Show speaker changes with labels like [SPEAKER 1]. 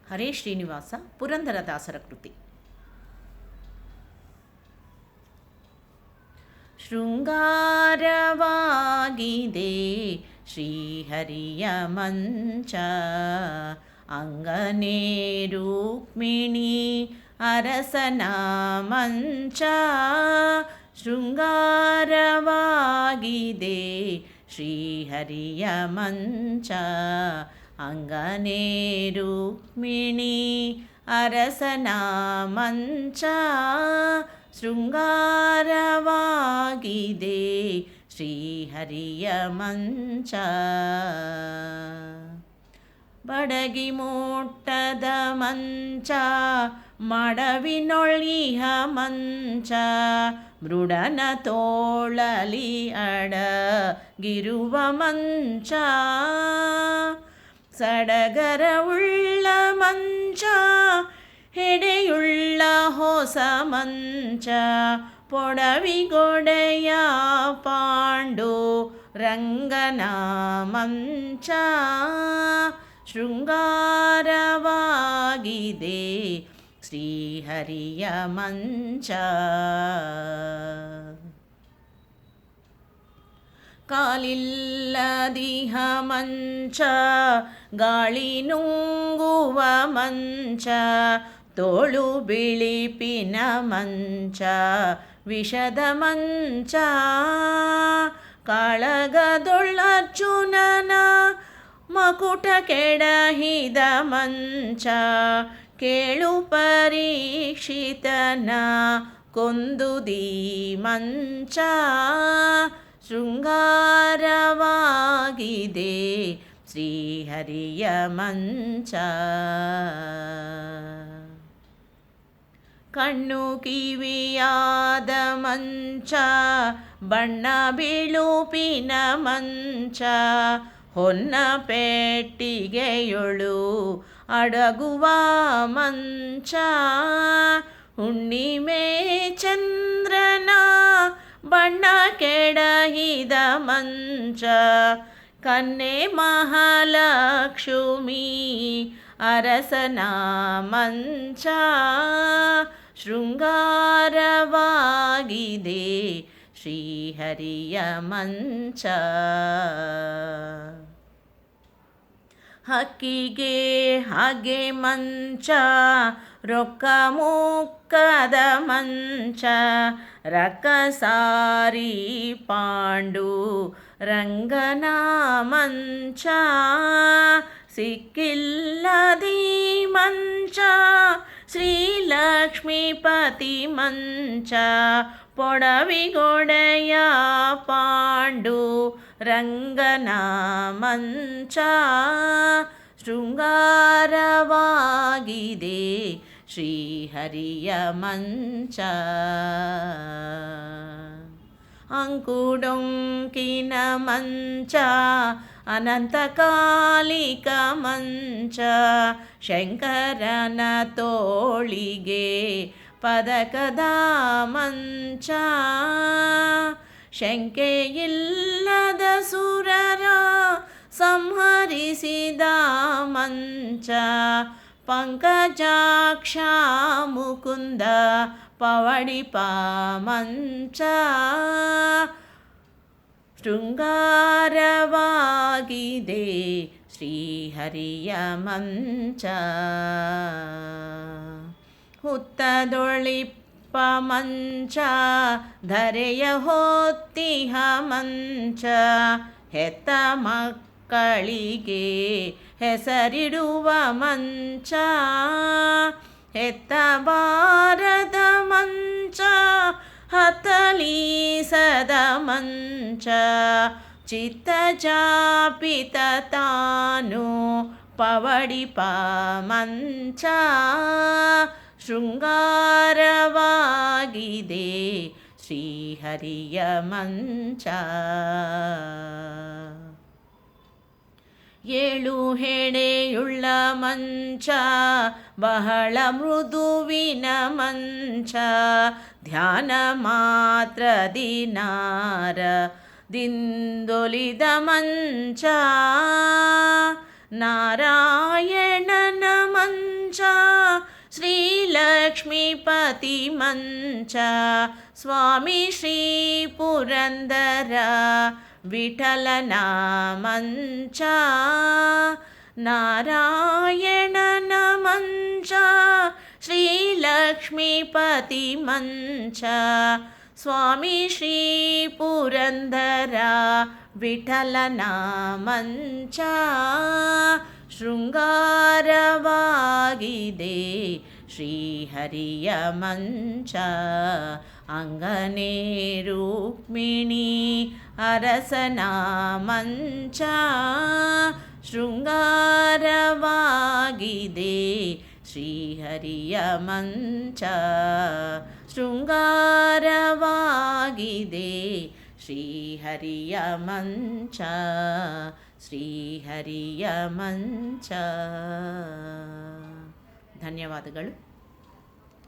[SPEAKER 1] ಹರೇ ಶ್ರೀನಿವಾಸ ಪುರಂದರದಾಸರ ಕೃತಿ. ಶೃಂಗಾರವಾಗಿದೆ ಶ್ರೀಹರಿಯ ಮಂಚ, ಅಂಗನೇ ರುಕ್ಮಿಣಿ ಅರಸನ ಮಂಚ. ಶೃಂಗಾರವಾಗಿದೆ ಶ್ರೀಹರಿಯ ಮಂಚ, ಅಂಗನೇ ರುಕ್ಮಿಣಿ ಅರಸನ ಮಂಚ. ಶೃಂಗಾರವಾಗಿದೆ ಶ್ರೀಹರಿಯ ಮಂಚ, ಬಡಗಿ ಮುಟ್ಟದ ಮಂಚ, ಮಡವಿನೊಳ್ಳಿಹ ಮಂಚ. ಮೃಡನ ತೋಳಲಿ ಅಡಗಿರುವ ಮಂಚ, ಸಡಗರ ಉಳ್ಳ ಮಂಚ, ಹೆಡೆಯುಳ್ಳ ಹೊಸ ಮಂಚ. ಪೊಡವಿಗೊಡೆಯ ಪಾಂಡು ರಂಗನ ಮಂಚ. ಶೃಂಗಾರವಾಗಿದೆ ಶ್ರೀಹರಿಯ ಮಂಚ, ಕಾಲಿಲ್ಲದಿಹ ಮಂಚ, ಗಾಳಿ ನುಂಗುವ ಮಂಚ. ತೋಳು ಬಿಳಿಪಿನ ಮಂಚ, ವಿಷದ ಮಂಚ. ಕಾಳಗದೊಳ್ಳರ್ಜುನನ ಮಕುಟ ಕೆಡಹಿದ ಮಂಚ. ಕೇಳು ಪರೀಕ್ಷಿತನ ಕೊಂದುದಿ ಮಂಚ. ಶೃಂಗಾರವಾಗಿದೆ ಶ್ರೀಹರಿಯ ಮಂಚ, ಕಣ್ಣು ಕಿವಿಯಾದ ಮಂಚ, ಬಣ್ಣ ಬಿಳುಪಿನ ಮಂಚ. ಹೊನ್ನ ಪೆಟ್ಟಿಗೆಯೊಳು ಅಡಗುವ ಮಂಚ. ಹುಣ್ಣಿಮೆ ಚಂದ್ರನ ಬಣ್ಣ ಕೆಡಹಿದ ಮಂಚ. ಕನ್ನೆ ಮಹಾಲಕ್ಷ್ಮಿ ಅರಸನ ಮಂಚ. ಶೃಂಗಾರವಾಗಿದೆ ಶ್ರೀಹರಿಯ ಮಂಚ, ಹಕ್ಕಿಗೆ ಹಾಗೆ ಮಂಚ, ರೊಕ್ಕ ಮುಕ್ಕದ ಮಂಚ. ರಕ್ಕಸಾರಿ ಪಾಂಡು ರಂಗನ ಮಂಚ. ಸಿಕ್ಕಿಲ್ಲದಿ ಮಂಚ, ಶ್ರೀಲಕ್ಷ್ಮೀಪತಿ ಮಂಚ. ಪೊಡವಿಗೊಡೆಯ ಪಾಂಡು ರಂಗನ ಮಂಚ. ಶೃಂಗಾರವಾಗಿದೆ ಶ್ರೀಹರಿಯ ಮಂಚ, ಅಂಕುಡೊಂಕಿನ ಮಂಚ, ಅನಂತಕಾಲಿಕ ಮಂಚ. ಶಂಕರನ ತೋಳಿಗೆ ಪದಕದ ಮಂಚ. ಶಂಕೆಯಿಲ್ಲದ ಸುರರ ಸಂಹರಿಸಿದ ಮಂಚ. ಪಂಕಜಾಕ್ಷ ಮುಕುಂದ ಪವಡಿಪ ಮಂಚ. ಶೃಂಗಾರವಾಗಿದೆ ಶ್ರೀಹರಿಯ ಮಂಚ, ಹುತ್ತದೊಳಿಪ್ಪ ಮಂಚ, ಧರೆಯ ಹೊತ್ತಿಹ ಮಂಚ. ಹೆತ್ತ ಮಕ್ಕಳಿಗೆ ಹೆಸರಿಡುವ ಮಂಚ. ಹೆತ್ತ ಬಾರದ ಮಂಚ, ಹತ್ತಲೀಸದ ಮಂಚ. ಚಿತ್ತ ಜಾಪಿತ ತಾನು ಪವಡಿಪ ಮಂಚ. ಶೃಂಗಾರವಾಗಿದೆ ಶ್ರೀಹರಿಯ ಮಂಚ, ಏಳು ಹೆಡೆಯುಳ್ಳ ಮಂಚ, ಬಹಳ ಮೃದುವಿನ ಮಂಚ. ಧ್ಯಾನ ಮಾತ್ರ ದಿನಾರ ದಿಂದೊಲಿದ ಮಂಚ. ನಾರಾಯಣನ ಮಂಚ, ಶ್ರೀಲಕ್ಷ್ಮೀಪತಿ ಮಂಚ ಸ್ವಾಮಿ ಶ್ರೀ ಪುರಂದರ ವಿಠಲನ ಮಂಚ ನಾರಾಯಣನ ಮಂಚ ಶ್ರೀಲಕ್ಷ್ಮೀಪತಿ ಮಂಚ ಸ್ವಾಮಿ ಶ್ರೀ ಪುರಂದರ ವಿಠಲನ ಮಂಚ ಶೃಂಗಾರವಾಗಿದೆ ಶ್ರೀಹರಿಯ ಮಂಚ ಅಂಗನೇ ರುಕ್ಮಿಣಿ ಅರಸನ ಮಂಚ ಶೃಂಗಾರವಾಗಿದೆ ಶ್ರೀಹರಿಯ ಮಂಚ ಶೃಂಗಾರವಾಗಿದೆ ಶ್ರೀಹರಿಯ ಮಂಚ ಶ್ರೀಹರಿಯ ಮಂಚ. ಧನ್ಯವಾದಗಳು.